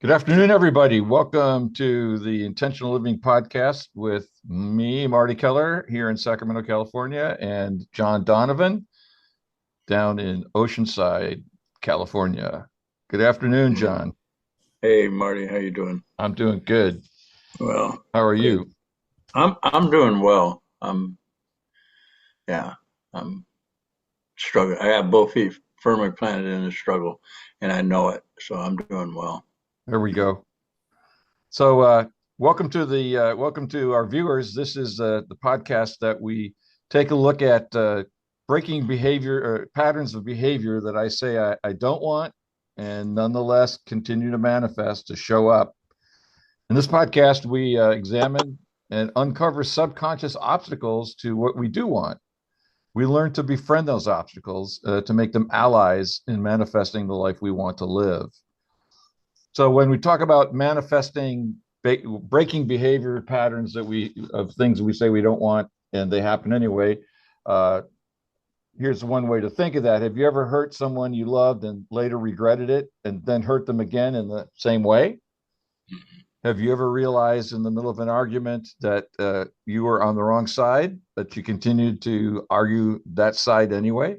Good afternoon, everybody. Welcome to the Intentional Living Podcast with me, Marty Keller, here in Sacramento, California, and John Donovan down in Oceanside, California. Good afternoon, John. Hey Marty, how you doing? I'm doing good. Well, How are good. you? I'm doing well. Yeah, I'm struggling. I got both feet firmly planted in the struggle, and I know it. So I'm doing well. There we go. So, welcome to our viewers. This is the podcast that we take a look at breaking behavior or patterns of behavior that I say I don't want, and nonetheless continue to manifest to show up. In this podcast, we examine and uncover subconscious obstacles to what we do want. We learn to befriend those obstacles to make them allies in manifesting the life we want to live. So when we talk about manifesting, breaking behavior patterns that we of things we say we don't want and they happen anyway, uh, here's one way to think of that. Have you ever hurt someone you loved and later regretted it and then hurt them again in the same way? Have you ever realized in the middle of an argument that you were on the wrong side, but you continued to argue that side anyway?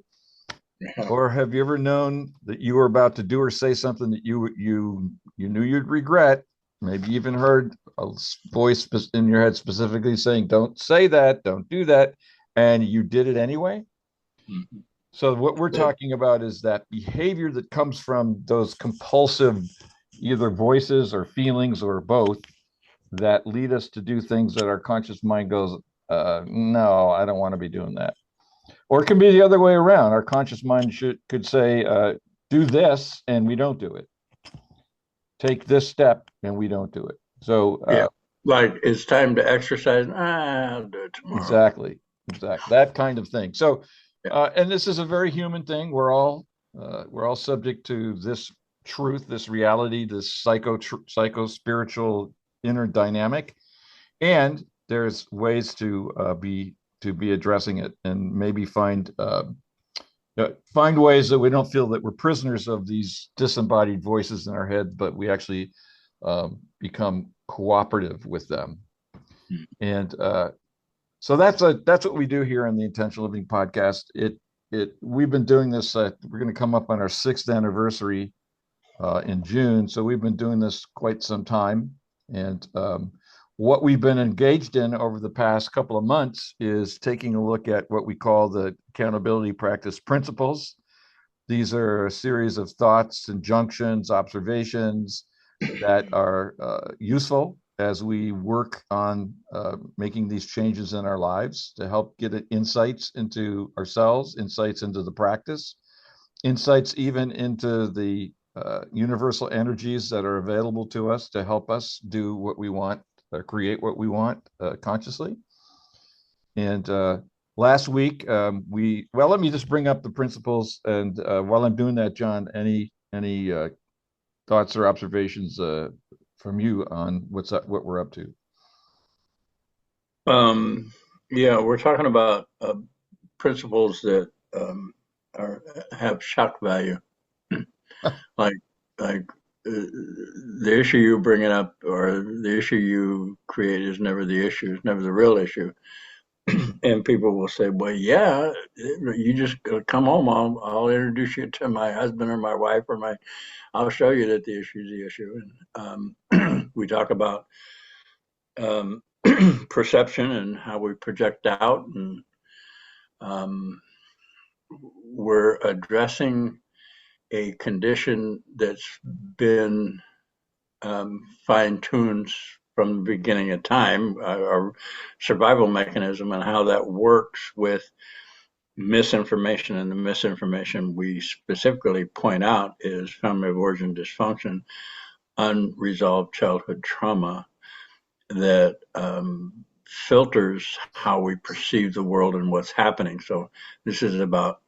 Or have you ever known that you were about to do or say something that you knew you'd regret? Maybe even heard a voice in your head specifically saying, "Don't say that, don't do that," and you did it anyway. Mhm. So what we're Yeah. talking about is that behavior that comes from those compulsive either voices or feelings or both that lead us to do things that our conscious mind goes, no, I don't want to be doing that. Or it can be the other way around. Our conscious mind could say, do this, and we don't do it. Take this step, and we don't do it. So Yeah. Like it's time to exercise. I'll do it tomorrow. exactly, exactly that kind of thing. So, Yeah. and this is a very human thing. We're all subject to this truth, this reality, this psycho spiritual inner dynamic, and there's ways to be addressing it and maybe find ways that we don't feel that we're prisoners of these disembodied voices in our head, but we actually become cooperative with them. And so that's what we do here on the Intentional Living Podcast. It we've been doing this. We're going to come up on our sixth anniversary in June, so we've been doing this quite some time. And what we've been engaged in over the past couple of months is taking a look at what we call the accountability practice principles. These are a series of thoughts, injunctions, observations that are useful as we work on making these changes in our lives to help get insights into ourselves, insights into the practice, insights even into the universal energies that are available to us to help us do what we want, create what we want consciously. And last week, let me just bring up the principles. And while I'm doing that, John, any thoughts or observations from you on what we're up to? Um, yeah, we're talking about principles that are have shock value. Like like the issue you bring it up or the issue you create is never the issue, it's never the real issue. And people will say, well, yeah, you just come home, I'll introduce you to my husband or my wife or I'll show you that the issue is the issue. And we talk about um, perception and how we project out, and um, we're addressing a condition that's been fine-tuned from the beginning of time, our survival mechanism, and how that works with misinformation. And the misinformation we specifically point out is family of origin dysfunction, unresolved childhood trauma that filters how we perceive the world and what's happening. So this is about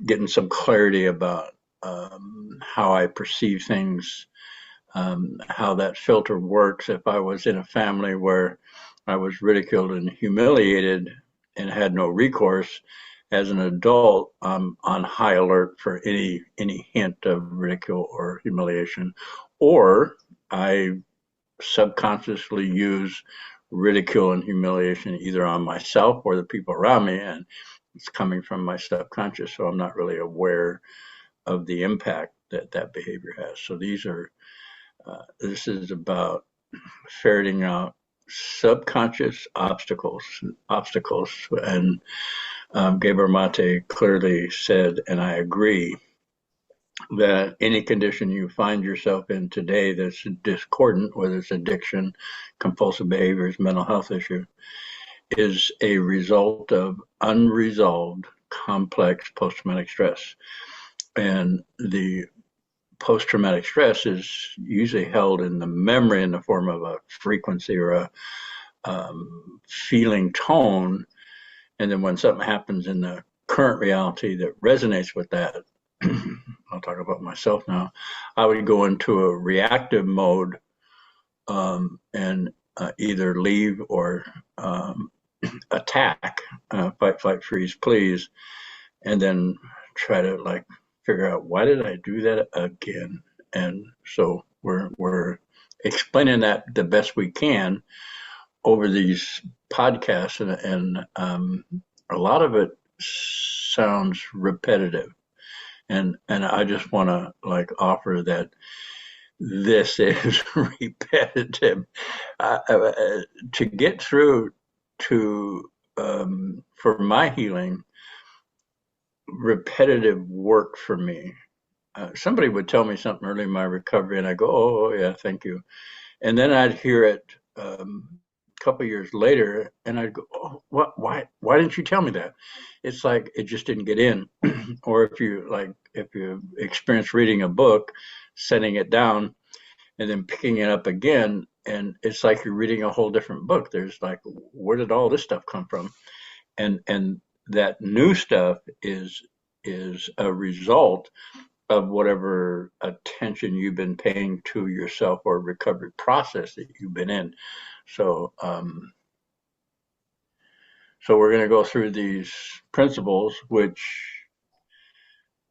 getting some clarity about how I perceive things, how that filter works. If I was in a family where I was ridiculed and humiliated and had no recourse, as an adult, I'm on high alert for any hint of ridicule or humiliation, or I subconsciously use ridicule and humiliation either on myself or the people around me, and it's coming from my subconscious, so I'm not really aware of the impact that that behavior has. So this is about ferreting out subconscious obstacles, and Gabor Mate clearly said, and I agree, that any condition you find yourself in today that's discordant, whether it's addiction, compulsive behaviors, mental health issue, is a result of unresolved complex post-traumatic stress. And the post-traumatic stress is usually held in the memory in the form of a frequency or a feeling tone. And then when something happens in the current reality that resonates with that, I'll talk about myself now, I would go into a reactive mode, and either leave or attack, fight, flight, freeze, please, and then try to like figure out, why did I do that again? And so we're explaining that the best we can over these podcasts, and a lot of it sounds repetitive, and I just want to like offer that this is repetitive, to get through to, for my healing, repetitive work for me. Somebody would tell me something early in my recovery, and I go, "Oh yeah, thank you," and then I'd hear it a couple years later, and I'd go, "Oh, what? Why didn't you tell me that?" It's like it just didn't get in. Or if you experience reading a book, setting it down, and then picking it up again, and it's like you're reading a whole different book. There's like, where did all this stuff come from? And that new stuff is a result of whatever attention you've been paying to yourself or recovery process that you've been in. So so we're going to go through these principles, which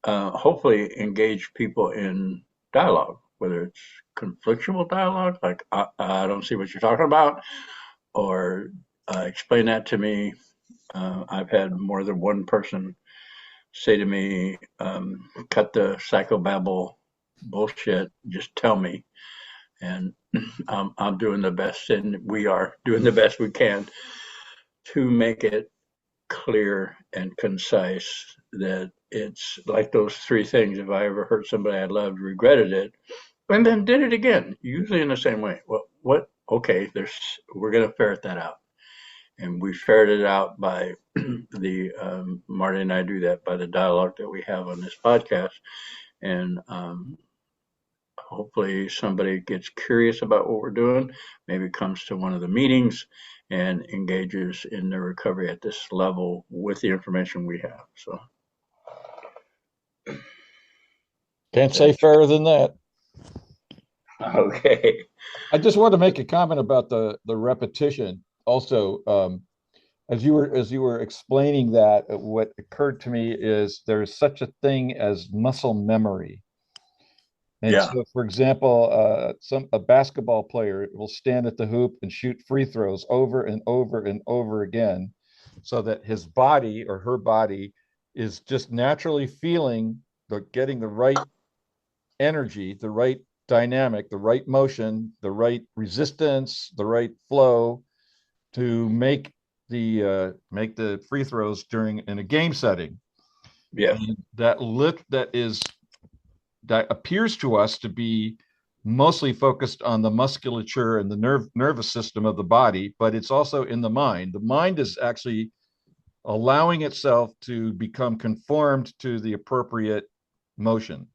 hopefully engage people in dialogue, whether it's conflictual dialogue, like I don't see what you're talking about, or explain that to me. I've had more than one person say to me, cut the psychobabble bullshit, just tell me. And I'm doing the best, and we are doing the best we can to make it clear and concise, that it's like those three things. If I ever hurt somebody I loved, regretted it, and then did it again, usually in the same way. Well, what? Okay, we're going to ferret that out. And we ferret it out by Marty and I do that by the dialogue that we have on this podcast. And hopefully somebody gets curious about what we're doing, maybe comes to one of the meetings and engages in their recovery at this level with the information we have. So can't say fairer than that. Okay. I just want to make a comment about the repetition. Also, as you were explaining that, what occurred to me is there's such a thing as muscle memory. And Yeah. so, for example, a basketball player will stand at the hoop and shoot free throws over and over and over again, so that his body or her body is just naturally feeling getting the right energy, the right dynamic, the right motion, the right resistance, the right flow to make the free throws in a game setting. Yeah. And that appears to us to be mostly focused on the musculature and the nervous system of the body, but it's also in the mind. The mind is actually allowing itself to become conformed to the appropriate motion.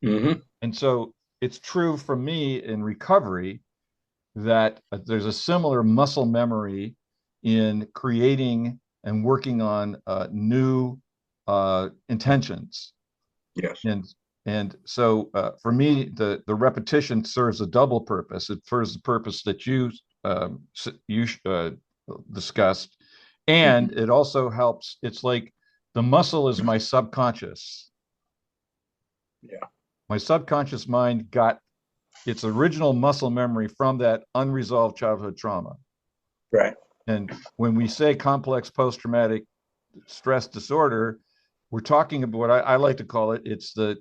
Mm-hmm. And so it's true for me in recovery that there's a similar muscle memory in creating and working on new intentions. Yes. And so for me, the repetition serves a double purpose. It serves the purpose that you discussed, and it also helps. It's like The muscle is my subconscious. Yeah. My subconscious mind got its original muscle memory from that unresolved childhood trauma. Right. And when we say complex post-traumatic stress disorder, we're talking about what I like to call it. It's the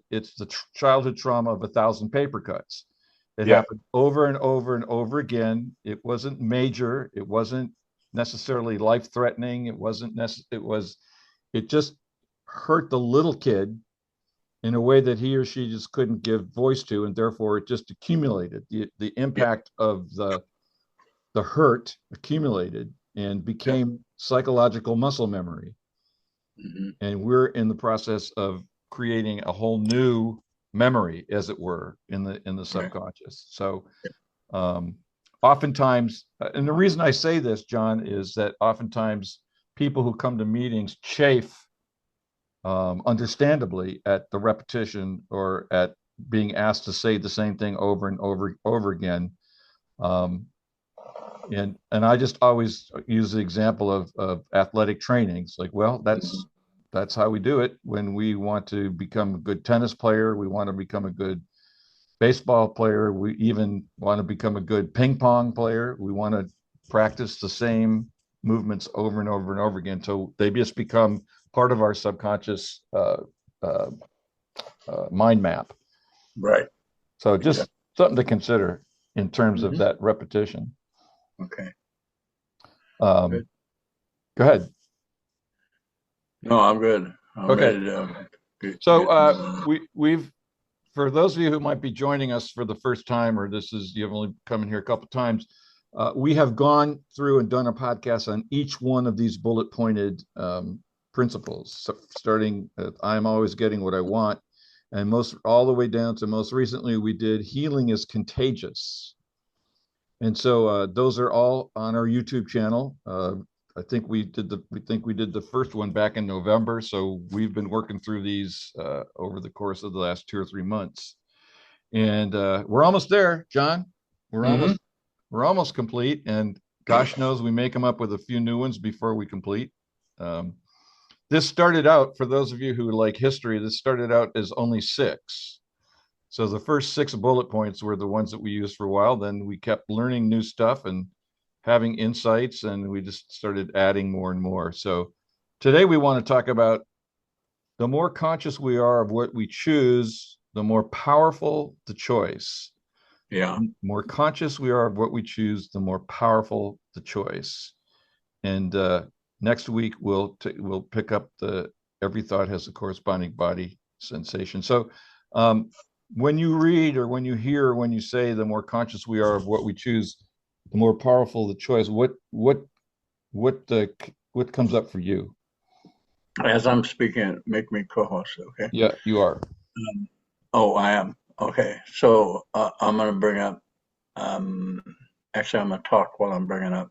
childhood trauma of 1,000 paper cuts. It Yeah. happened over and over and over again. It wasn't major. It wasn't necessarily life-threatening. It wasn't it just hurt the little kid in a way that he or she just couldn't give voice to, and therefore it just accumulated. The Yeah. impact of the hurt accumulated and Yeah. became psychological muscle memory. Mm-hmm. And we're in the process of creating a whole new memory, as it were, in the Right. subconscious. So um, oftentimes, and the reason I say this, John, is that oftentimes people who come to meetings chafe, understandably, at the repetition or at being asked to say the same thing over and over again. Um, and I just always use the example of athletic training. It's like, well, Mm-hmm. that's how we do it. When we want to become a good tennis player, we want to become a good baseball player, we even want to become a good ping pong player. We want to practice the same movements over and over and over again until they just become part of our subconscious uh, mind map. Right. So Exactly. just something to consider in terms of Mm-hmm. that repetition. Okay. Um, Good. Go ahead. No, I'm good. I'm Okay. ready to So get moving. we've for those of you who might be joining us for the first time, or you've only come in here a couple of times, we have gone through and done a podcast on each one of these bullet pointed principles, so starting I'm always getting what I want, and most all the way down to most recently we did healing is contagious. And so those are all on our YouTube channel. I think we did the first one back in November. So we've been working through these over the course of the last 2 or 3 months, and we're almost there, John. We're Mm-hmm. almost we're almost complete, and gosh knows we may come up with a few new ones before we complete. Um, this started out, for those of you who like history, this started out as only 6. So the first 6 bullet points were the ones that we used for a while. Then we kept learning new stuff and having insights, and we just started adding more and more. So today we want to talk about the more conscious we are of what we choose, the more powerful the choice. Yeah. The more conscious we are of what we choose, the more powerful the choice. And next week we'll pick up the every thought has a corresponding body sensation. So um, when you read or when you hear or when you say the more conscious we are of what we choose, the more powerful the choice. What comes up for you? As I'm speaking, make me co-host. Okay. Yeah, you are. Oh, I am. Okay. So I'm going to bring up, um, actually, I'm going to talk while I'm bringing up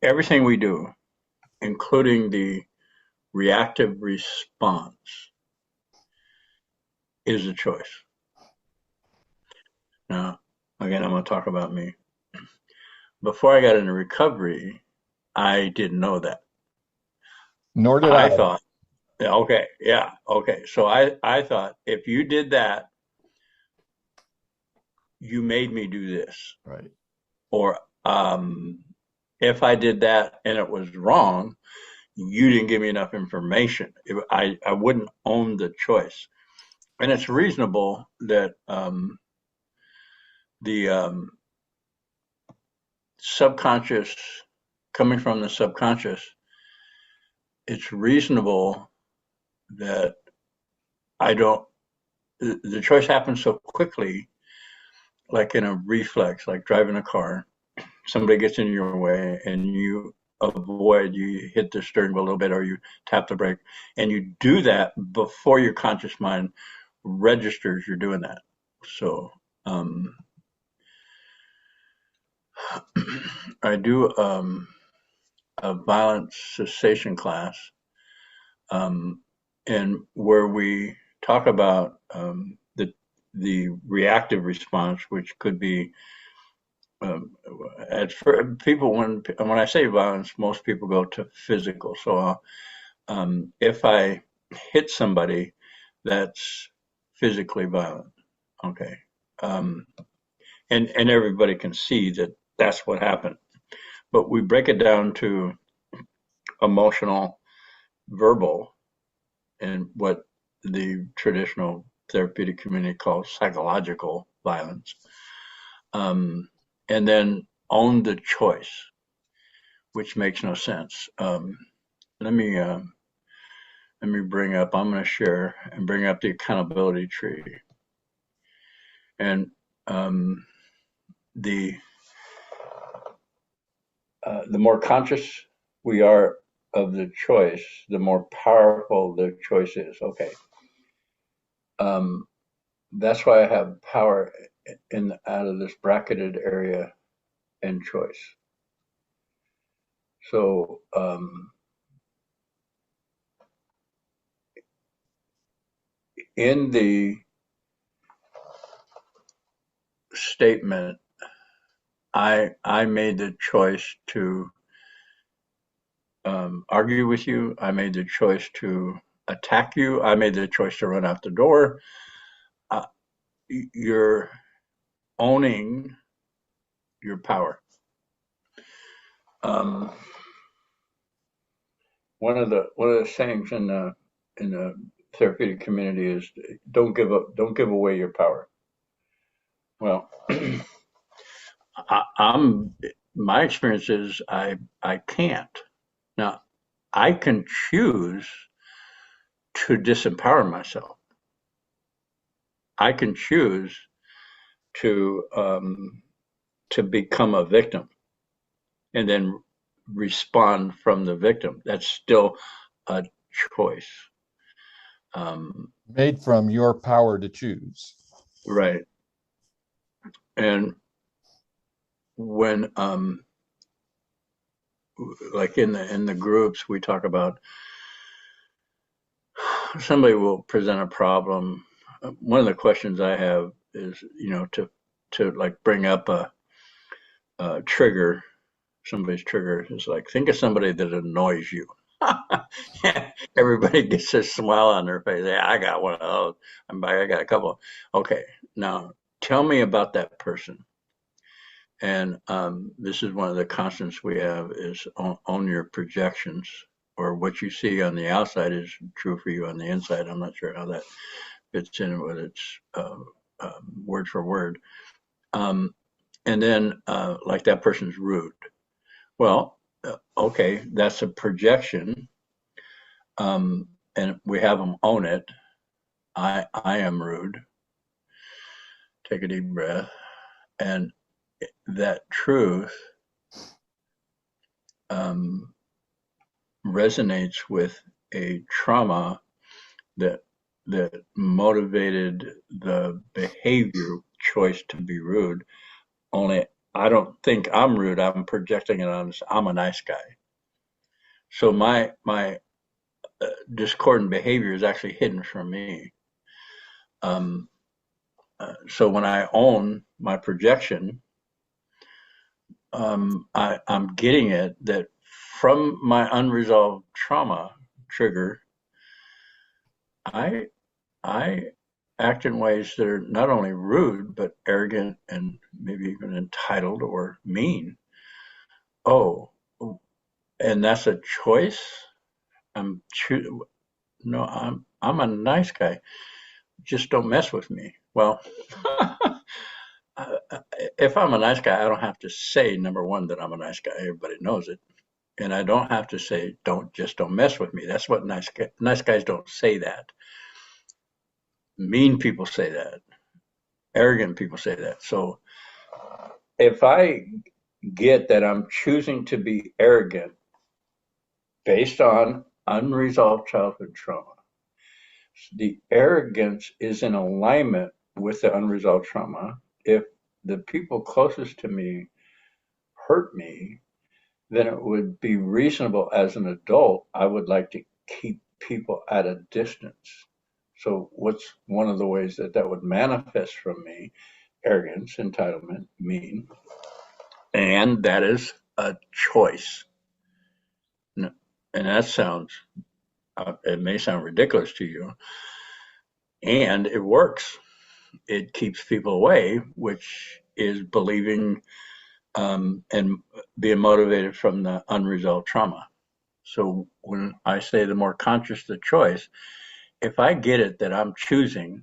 everything we do, including the reactive response, is a choice. Now, again, I'm going to talk about me. Before I got into recovery, I didn't know that. Nor did I I. thought, yeah, okay, yeah, okay. So I thought if you did that, you made me do this. Right. Or if I did that and it was wrong, you didn't give me enough information. I wouldn't own the choice. And it's reasonable that the subconscious, coming from the subconscious, it's reasonable that I don't, the choice happens so quickly, like in a reflex, like driving a car. Somebody gets in your way and you avoid, you hit the steering wheel a little bit or you tap the brake, and you do that before your conscious mind registers you're doing that. So I do a violence cessation class, and where we talk about the reactive response, which could be at for people, when I say violence, most people go to physical. So if I hit somebody, that's physically violent. Okay. Um, and everybody can see that that's what happened. But we break it down to emotional, verbal, and what the traditional therapeutic community calls psychological violence. And then own the choice, which makes no sense. Let me bring up. I'm going to share and bring up the accountability tree, and the the more conscious we are of the choice, the more powerful the choice is. Okay, that's why I have power in out of this bracketed area and choice. So in the statement, I made the choice to argue with you. I made the choice to attack you. I made the choice to run out the door. Uh, you're owning your power. Um, one of the sayings in the therapeutic community is don't give away your power. Well, I'm my experience is I can't. Now I can choose to disempower myself. I can choose to become a victim and then respond from the victim. That's still a choice. Made from your power to choose. Right. And when like in the groups we talk about somebody will present a problem. One of the questions I have is, to like bring up a trigger, somebody's trigger is like, think of somebody that annoys you. Everybody gets a smile on their face. Yeah, I got one of those. I got a couple. Okay, now tell me about that person. And this is one of the constants we have is own your projections, or what you see on the outside is true for you on the inside. I'm not sure how that fits in with its word for word. And then like that person's rude. Well, okay, that's a projection, and we have them own it. I am rude. Take a deep breath, and that truth resonates with a trauma that motivated the behavior choice to be rude. Only I don't think I'm rude. I'm projecting it on. I'm a nice guy. So my discordant behavior is actually hidden from me. So when I own my projection, I'm getting it that from my unresolved trauma trigger, I I act in ways that are not only rude but arrogant and maybe even entitled or mean. Oh, and that's a choice. I'm no, I'm a nice guy. Just don't mess with me. Well, if I'm a nice guy, I don't have to say number one that I'm a nice guy. Everybody knows it, and I don't have to say don't mess with me. That's what nice guys don't say that. Mean people say that. Arrogant people say that. So if I get that I'm choosing to be arrogant based on unresolved childhood trauma, the arrogance is in alignment with the unresolved trauma. If the people closest to me hurt me, then it would be reasonable as an adult. I would like to keep people at a distance. So, what's one of the ways that would manifest from me? Arrogance, entitlement, mean. And that is a choice. And that sounds, it may sound ridiculous to you, and it works. It keeps people away, which is believing and being motivated from the unresolved trauma. So when I say the more conscious the choice, if I get it that I'm choosing,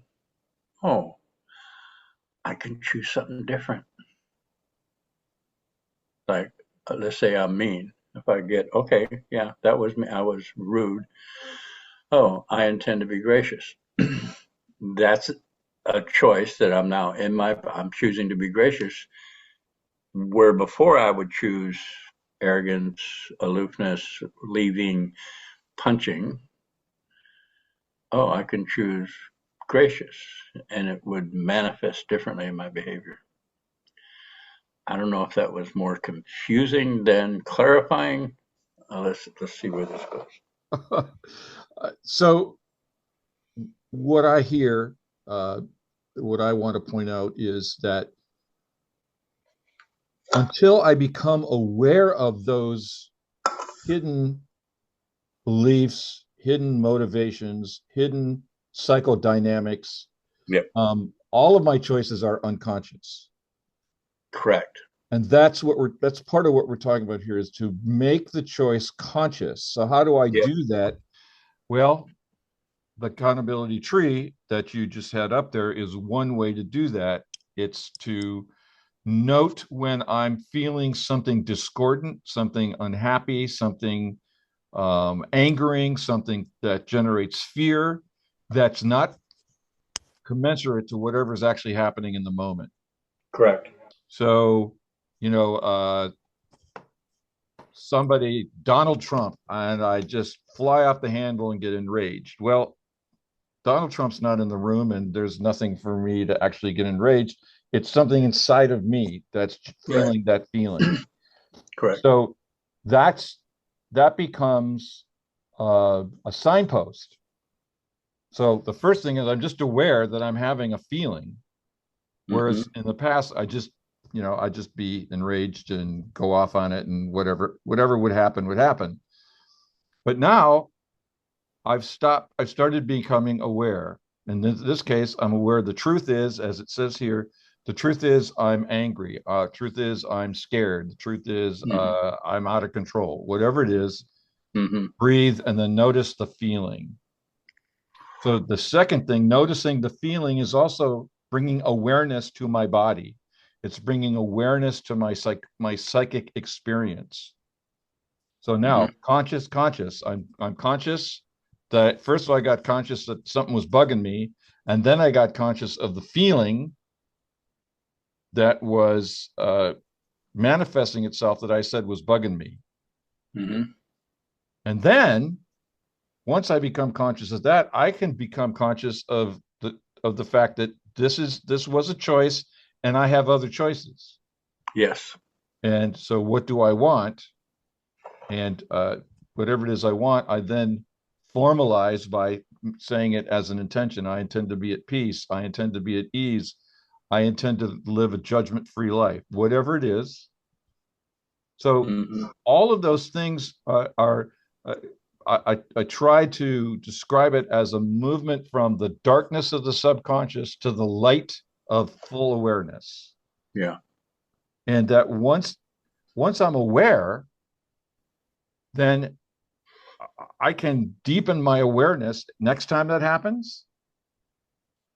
oh, I can choose something different. Like, let's say I'm mean. If I get, okay, yeah, that was me. I was rude. Oh, I intend to be gracious. That's a choice that I'm choosing to be gracious, where before I would choose arrogance, aloofness, leaving, punching. Oh, I can choose gracious, and it would manifest differently in my behavior. I don't know if that was more confusing than clarifying. Let's see where this goes. So what I hear, uh, what I want to point out is that until I become aware of those hidden beliefs, hidden motivations, hidden psychodynamics, Yep, all of my choices are unconscious. correct. And that's part of what we're talking about here is to make the choice conscious. So how do I Yep. do that? Well, the accountability tree that you just had up there is one way to do that. It's to note when I'm feeling something discordant, something unhappy, something angering, something that generates fear that's not commensurate to whatever's actually happening in the moment. Correct. So, you know, somebody, Donald Trump, and I just fly off the handle and get enraged. Well, Donald Trump's not in the room and there's nothing for me to actually get enraged. It's something inside of me that's Right. feeling that feeling. Correct. So that's that becomes a signpost. So the first thing is I'm just aware that I'm having a feeling, Mm-hmm. whereas in the past I just be enraged and go off on it and whatever would happen would happen. But now I've started becoming aware. In this case, I'm aware the truth is, as it says here, the truth is I'm angry. Truth is I'm scared. The truth is Mm-hmm. I'm out of control. Whatever it is, Mm-hmm. breathe and then notice the feeling. So the second thing, noticing the feeling is also bringing awareness to my body. It's bringing awareness to my psychic experience. So Mm-hmm. now conscious. I'm conscious that first of all I got conscious that something was bugging me, and then I got conscious of the feeling that was manifesting itself that I said was bugging me. Mm-hmm. And then once I become conscious of that, I can become conscious of the fact that this was a choice and I have other choices. Yes. And so what do I want? And whatever it is I want, I then formalize by saying it as an intention. I intend to be at peace. I intend to be at ease. I intend to live a judgment-free life, whatever it is. So Mm-hmm. all of those things are I try to describe it as a movement from the darkness of the subconscious to the light of full awareness. Yeah. And that once I'm aware, then I can deepen my awareness. Next time that happens,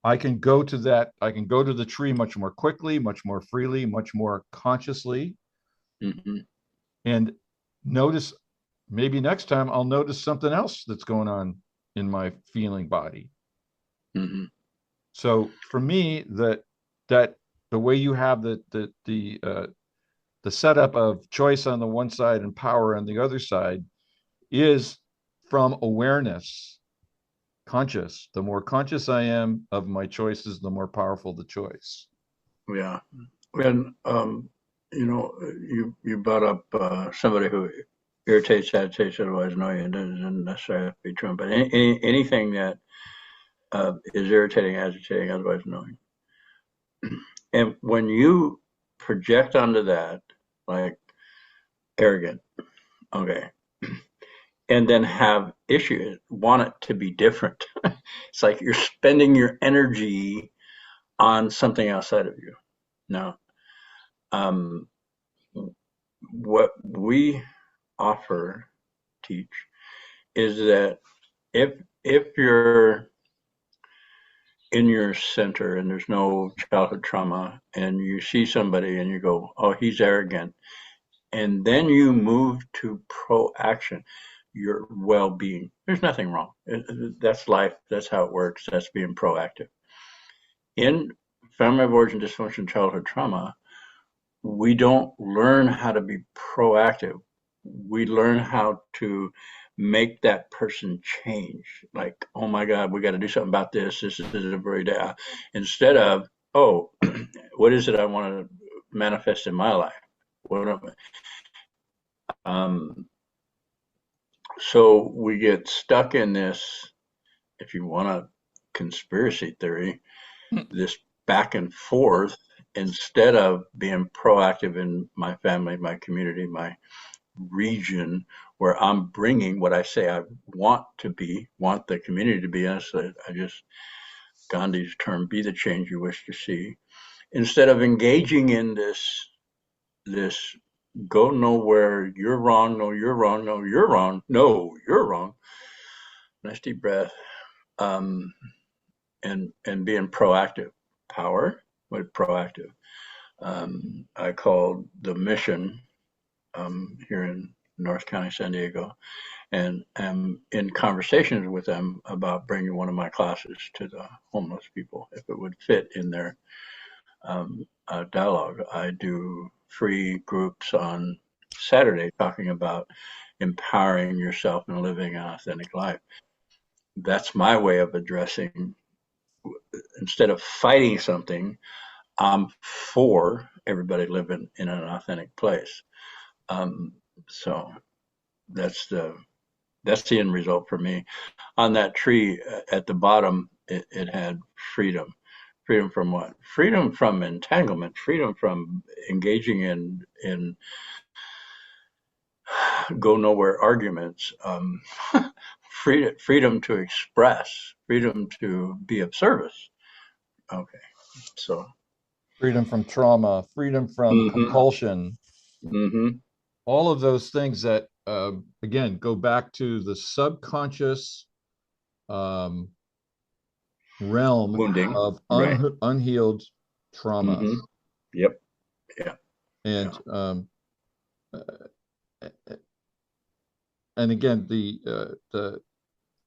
I can go to the tree much more quickly, much more freely, much more consciously, Mm-hmm. and notice maybe next time I'll notice something else that's going on in my feeling body. Mm-hmm. So for me, that the way you have the setup of choice on the one side and power on the other side is from awareness, conscious. The more conscious I am of my choices, the more powerful the choice. Yeah. And you brought up somebody who irritates, agitates, otherwise annoying. It doesn't necessarily have to be Trump, but anything that is irritating, agitating, otherwise annoying. And when you project onto that, like arrogant. Okay. And then have issues, want it to be different. It's like you're spending your energy on something outside of you. Now, um, what we offer, teach, is that if you're in your center and there's no childhood trauma and you see somebody and you go, oh, he's arrogant, and then you move to proaction, your well-being, there's nothing wrong. That's life. That's how it works. That's being proactive. In family of origin dysfunction, childhood trauma, we don't learn how to be proactive. We learn how to make that person change. Like, oh my God, we got to do something about this. This is a very day. Instead of, oh, what is it I want to manifest in my life? What am so we get stuck in this, if you want a conspiracy theory, this back and forth instead of being proactive in my family, my community, my region, where I'm bringing what I say I want to be, want the community to be. I just, Gandhi's term, be the change you wish to see. Instead of engaging in this go nowhere, you're wrong, no, you're wrong, no, you're wrong, no, you're wrong. Nice deep breath. Um, and being proactive. Power, but proactive. I called the mission here in North County, San Diego, and am in conversations with them about bringing one of my classes to the homeless people if it would fit in their dialogue. I do free groups on Saturday talking about empowering yourself and living an authentic life. That's my way of addressing, instead of fighting something, I'm for everybody living in an authentic place. Um, so that's the end result for me. On that tree at the bottom, it had freedom. Freedom from what? Freedom from entanglement. Freedom from engaging in go nowhere arguments. Freedom to express. Freedom to be of service. Okay, so. Freedom from trauma, freedom from Mm-hmm. compulsion, Mm-hmm. all of those things that, again, go back to the subconscious um, realm Wounding. of Right. unhealed trauma. Mm-hmm. Yep. Yeah. And Yeah. uh, and again, the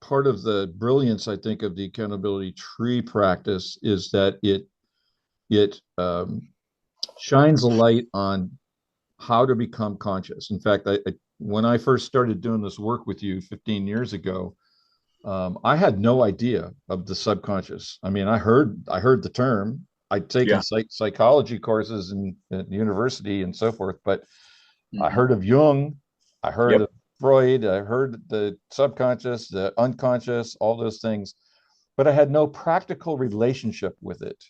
part of the brilliance, I think, of the accountability tree practice is that it shines a light on how to become conscious. In fact, when I first started doing this work with you 15 years ago, I had no idea of the subconscious. I mean, I heard the term. I'd taken Yeah. psychology courses in university and so forth, but I Mm-hmm. heard of Jung, I heard Yep. of Freud, I heard the subconscious, the unconscious, all those things, but I had no practical relationship with it.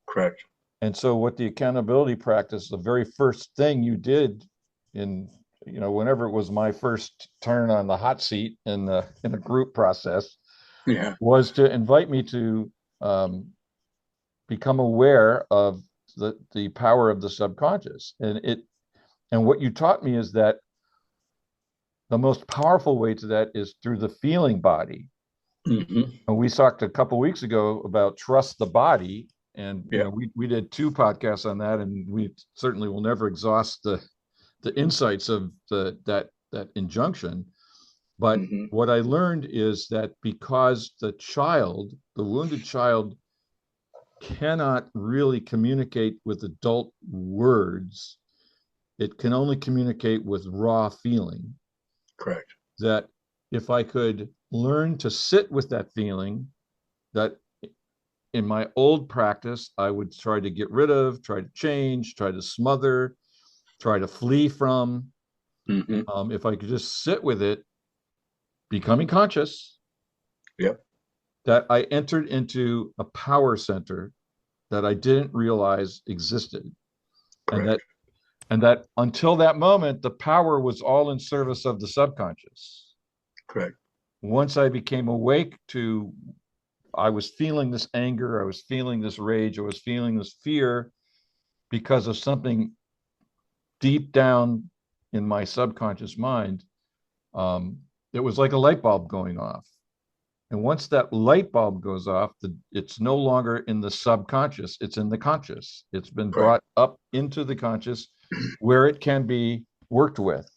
Correct. And so, what the accountability practice, the very first thing you did in, whenever it was my first turn on the hot seat in a group process, Yeah. was to invite me to um, become aware of the power of the subconscious. And what you taught me is that the most powerful way to that is through the feeling body. Mm-hmm. And we talked a couple of weeks ago about trust the body, and Yep. we did two podcasts on that, and we certainly will never exhaust the insights of that injunction. But Mm-hmm. what I learned is that because the wounded child, cannot really communicate with adult words, it can only communicate with raw feeling. Correct. That if I could learn to sit with that feeling, that in my old practice, I would try to get rid of, try to change, try to smother, try to flee from. Mm-hmm. If I could just sit with it, becoming conscious, Yep. that I entered into a power center that I didn't realize existed. And Correct. that And that until that moment, the power was all in service of the subconscious. Correct. Once I became awake to, I was feeling this anger, I was feeling this rage, I was feeling this fear because of something deep down in my subconscious mind. It was like a light bulb going off. And once that light bulb goes off, it's no longer in the subconscious, it's in the conscious. It's been Correct. brought up into the conscious where it can be worked with.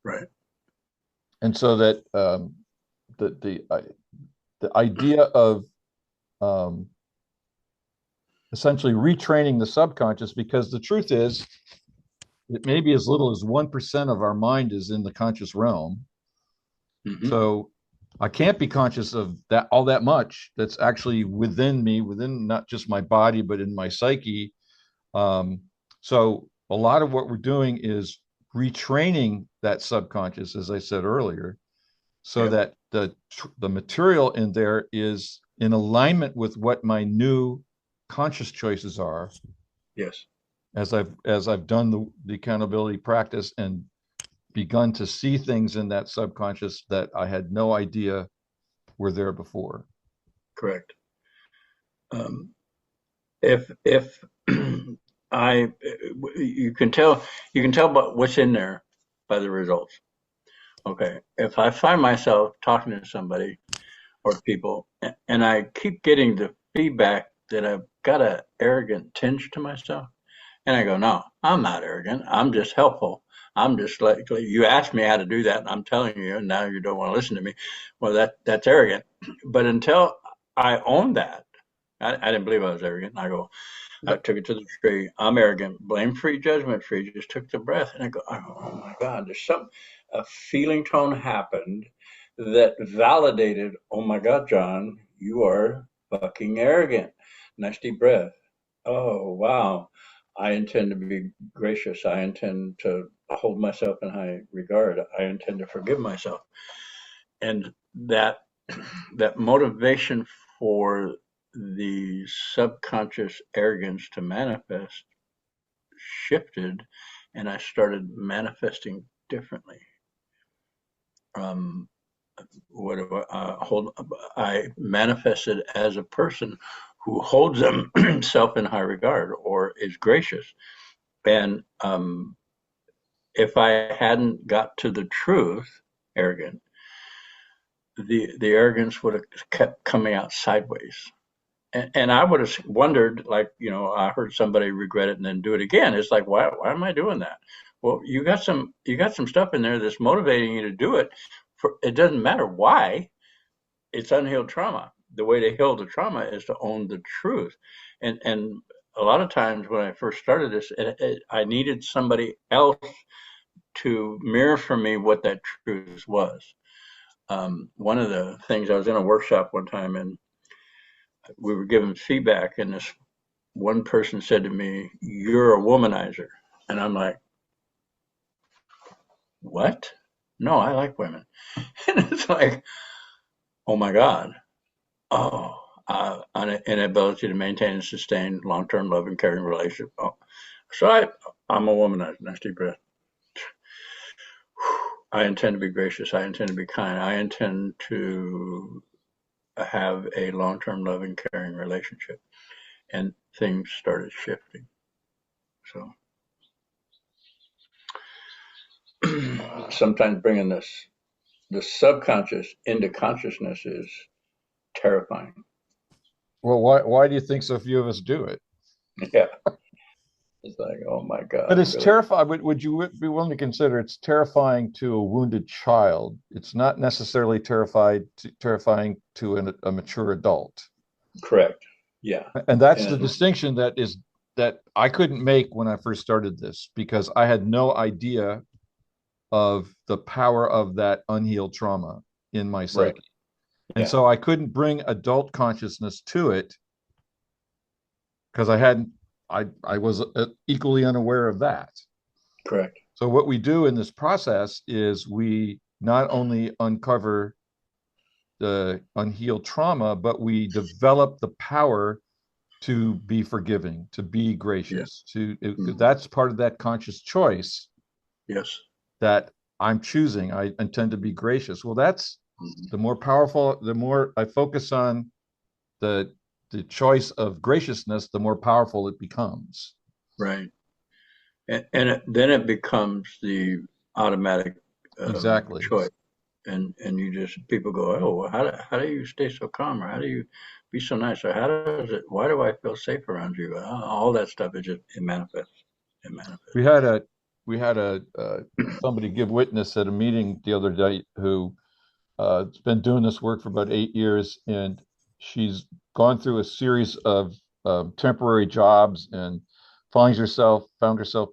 Right. And so that the idea of um, essentially retraining the subconscious, because the truth is, it may be as little as 1% of our mind is in the conscious realm. Mm-hmm. So I can't be conscious of that all that much that's actually within me, within not just my body, but in my psyche. Um, so a lot of what we're doing is retraining that subconscious, as I said earlier, so Yeah. that the material in there is in alignment with what my new conscious choices are. Yes. As I've done the accountability practice and begun to see things in that subconscious that I had no idea were there before. Correct. If I, you can tell about what's in there by the results. Okay. If I find myself talking to somebody or people and I keep getting the feedback that I've got an arrogant tinge to myself, and I go, no, I'm not arrogant. I'm just helpful. I'm just like you asked me how to do that, and I'm telling you, and now you don't want to listen to me. Well, that's arrogant. But until I own that, I didn't believe I was arrogant. I took it to the tree. I'm arrogant, blame free, judgment free. Just took the breath, and I go, oh my God, a feeling tone happened that validated, oh my God, John, you are fucking arrogant. Nice deep breath. Oh, wow. I intend to be gracious. I intend to hold myself in high regard. I intend to forgive myself. And that that motivation for the subconscious arrogance to manifest shifted, and I started manifesting differently. Um, what do I manifested as a person who holds himself in high regard or is gracious. And if I hadn't got to the truth, arrogant, the arrogance would have kept coming out sideways. And I would have wondered, like, I heard somebody regret it and then do it again. It's like, why am I doing that? Well, you got some stuff in there that's motivating you to do it. It doesn't matter why. It's unhealed trauma. The way to heal the trauma is to own the truth. And a lot of times when I first started this, I needed somebody else to mirror for me what that truth was. One of the things, I was in a workshop one time and we were given feedback, and this one person said to me, "You're a womanizer." And I'm like, "What? No, I like women." And it's like, oh my God. Oh, an inability to maintain and sustain long-term love and caring relationship. Oh. So I'm a womanizer. Nice deep breath. I intend to be gracious. I intend to be kind. I intend to have a long-term loving, caring relationship. And things started shifting. So sometimes bringing the subconscious into consciousness is terrifying. Well, why do you think so few of us do it? Yeah. It's like, oh my But God, it's really? terrifying. Would you be willing to consider it's terrifying to a wounded child? It's not necessarily terrifying to a mature adult. Correct. Yeah. And that's the And distinction that I couldn't make when I first started this because I had no idea of the power of that unhealed trauma in my right. psyche. And Yeah. so I couldn't bring adult consciousness to it because I was equally unaware of that. Correct. So what we do in this process is we not only uncover the unhealed trauma, but we develop the power to be forgiving, to be Yeah. gracious, Mhm. that's part of that conscious choice Yes. that I'm choosing. I intend to be gracious. Well, that's Mhm. the more powerful, the more I focus on the the choice of graciousness, the more powerful it becomes. Right. And then it becomes the automatic Exactly. choice. And you just people go, oh, well, how do you stay so calm, or how do you be so nice, or how does it? Why do I feel safe around you? All that stuff is just it manifests. It manifests. We had a we had a somebody give witness at a meeting the other day who has been doing this work for about 8 years, and she's gone through a series of temporary jobs and found herself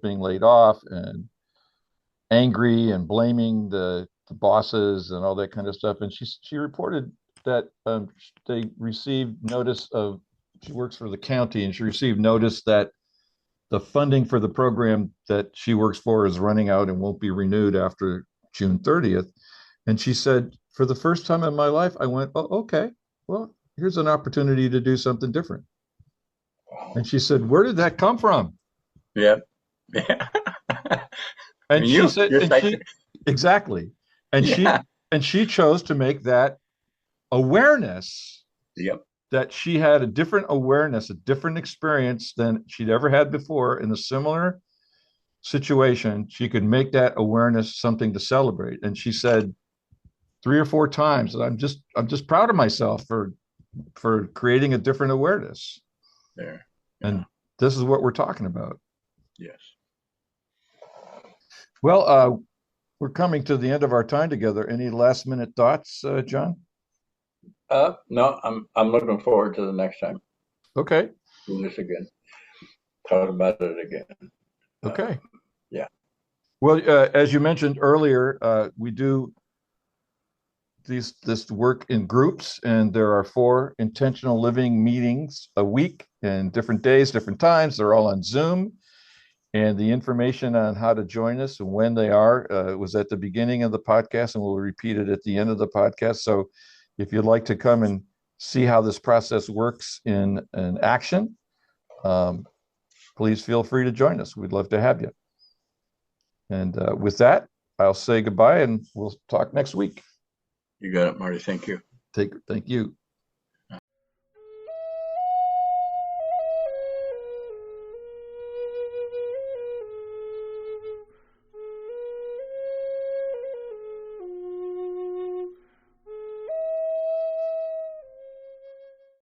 being laid off and angry and blaming the bosses and all that kind of stuff. And she reported that they received notice of she works for the county, and she received notice that the funding for the program that she works for is running out and won't be renewed after June 30th. And she said, for the first time in my life, I went, oh, okay, well, here's an opportunity to do something different. And she said, where did that come from? Yeah. Yeah. And And she you, said, just and like, she, exactly. And yeah. she chose to make that awareness Yep. that she had a different awareness, a different experience than she'd ever had before in a similar situation. She could make that awareness something to celebrate. And she said 3 or 4 times, I'm just proud of myself for creating a different awareness. There. Yeah. And this is what we're talking about. Yes. Well, we're coming to the end of our time together. Any last minute thoughts, John? No, I'm looking forward to the next time. Okay. Do this again. Talk about it again. Okay. Yeah. Well, as you mentioned earlier, we do this work in groups, and there are 4 intentional living meetings a week and different days, different times. They're all on Zoom, and the information on how to join us and when they are was at the beginning of the podcast, and we'll repeat it at the end of the podcast. So, if you'd like to come and see how this process works in action, um, please feel free to join us. We'd love to have you. And with that, I'll say goodbye, and we'll talk next week. You got it, Marty. Thank you. Thank you.